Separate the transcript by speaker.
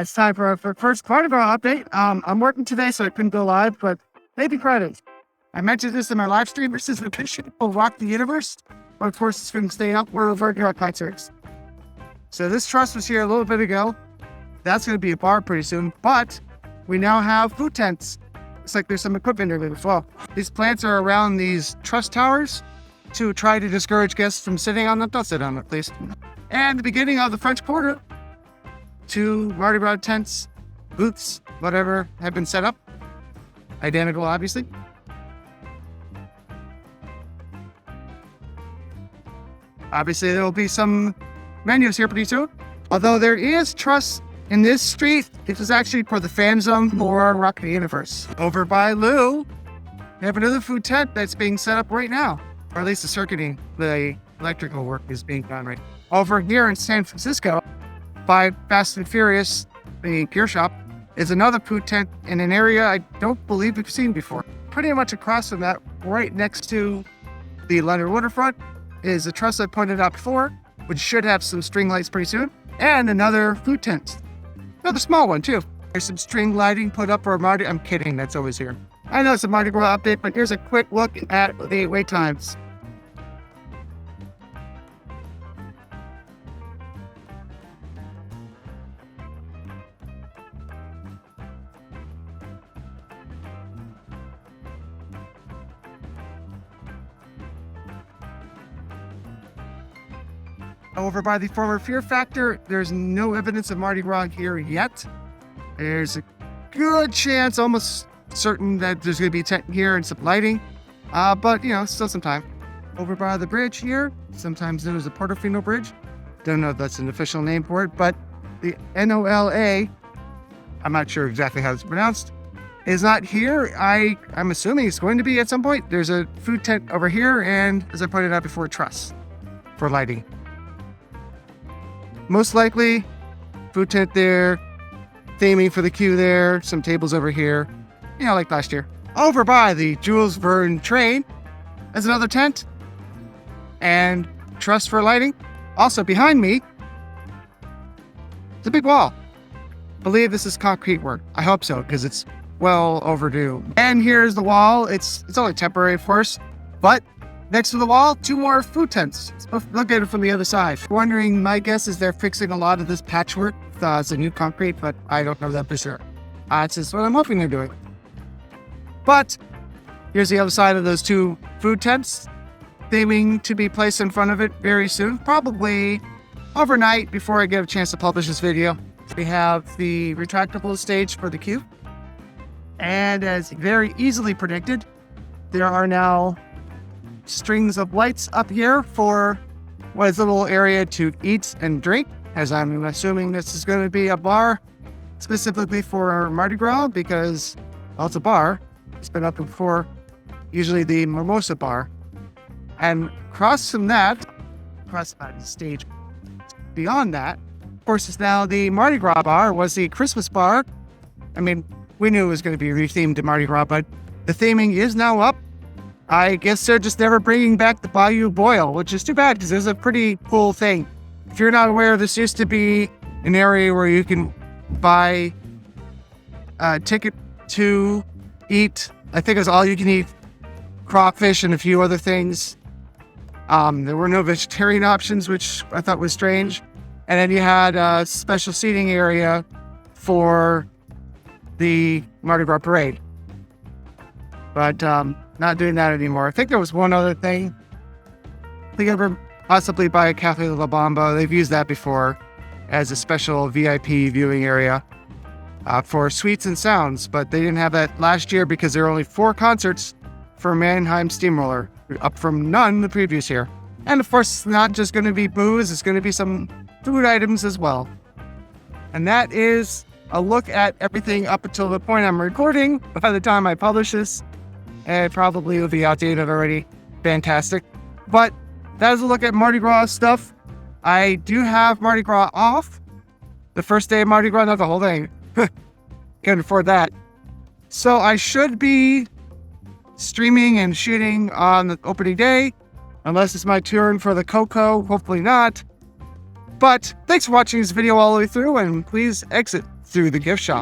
Speaker 1: It's time for our first Mardi Gras update. I'm working today, so I couldn't go live, but maybe credits. I mentioned this in my live stream. This is the mission will rock the universe, but of course it's going to stay up. We're reverting our concerts. So this truss was here a little bit ago. That's going to be a bar pretty soon, but we now have food tents. Looks like there's some equipment there as well. These plants are around these truss towers to try to discourage guests from sitting on them. Don't sit on it, please. And the beginning of the French Quarter, 2 Mardi Gras tents, booths, whatever, have been set up. Identical, obviously. Obviously, there will be some menus here pretty soon. Although there is truss in this street, this is actually for the fan zone for Rock the Universe. Over by Lou, we have another food tent that's being set up right now. Or at least the circuiting, the electrical work is being done right. Over here in San Francisco, by Fast and Furious, the gear shop, is another food tent in an area I don't believe we've seen before. Pretty much across from that, right next to the London waterfront, is a truss I pointed out before, which should have some string lights pretty soon, and another food tent. Another small one too. There's some string lighting put up for Mardi. I'm kidding, that's always here. I know it's a Mardi Gras update, but here's a quick look at the wait times. Over by the former Fear Factor, there's no evidence of Mardi Gras here yet. There's a good chance, almost certain, that there's going to be a tent here and some lighting. But, you know, still some time. Over by the bridge here, sometimes known as the Portofino Bridge. Don't know if that's an official name for it, but the NOLA, I'm not sure exactly how it's pronounced, is not here. I'm assuming it's going to be at some point. There's a food tent over here, and as I pointed out before, truss for lighting. Most likely, food tent there, theming for the queue there, some tables over here, you know, like last year. Over by the Jules Verne train, there's another tent and truss for lighting. Also behind me, it's a big wall. I believe this is concrete work. I hope so, because it's well overdue. And here's the wall. It's only temporary, of course, but next to the wall, 2 more food tents. Look at it from the other side. Wondering, my guess is they're fixing a lot of this patchwork. It's a new concrete, but I don't know that for sure. It's just what I'm hoping they're doing. But here's the other side of those 2 food tents, theming to be placed in front of it very soon, probably overnight before I get a chance to publish this video. We have the retractable stage for the queue. And as very easily predicted, there are now strings of lights up here for what is a little area to eat and drink, as I'm assuming this is going to be a bar specifically for Mardi Gras, because, well, it's a bar. It's been up before, usually the Mimosa bar. And across from that, across the stage beyond that, of course, is now the Mardi Gras bar, was the Christmas bar. I mean, we knew it was going to be rethemed to Mardi Gras, but the theming is now up. I guess they're just never bringing back the Bayou Boil, which is too bad because it's a pretty cool thing. If you're not aware, this used to be an area where you can buy a ticket to eat, I think it was all you can eat crawfish and a few other things. There were no vegetarian options, which I thought was strange. And then you had a special seating area for the Mardi Gras parade. But not doing that anymore. I think there was one other thing. I think over possibly by Cafe La Bamba. They've used that before as a special VIP viewing area for sweets and sounds, but they didn't have that last year because there were only 4 concerts for Mannheim Steamroller, up from none the previous year. And of course, it's not just going to be booze, it's going to be some food items as well. And that is a look at everything up until the point I'm recording. By the time I publish this, it probably will be outdated already. Fantastic. But that is a look at Mardi Gras stuff. I do have Mardi Gras off. The first day of Mardi Gras, not the whole thing. Can't afford that. So I should be streaming and shooting on the opening day, unless it's my turn for the Coco. Hopefully not. But thanks for watching this video all the way through, and please exit through the gift shop.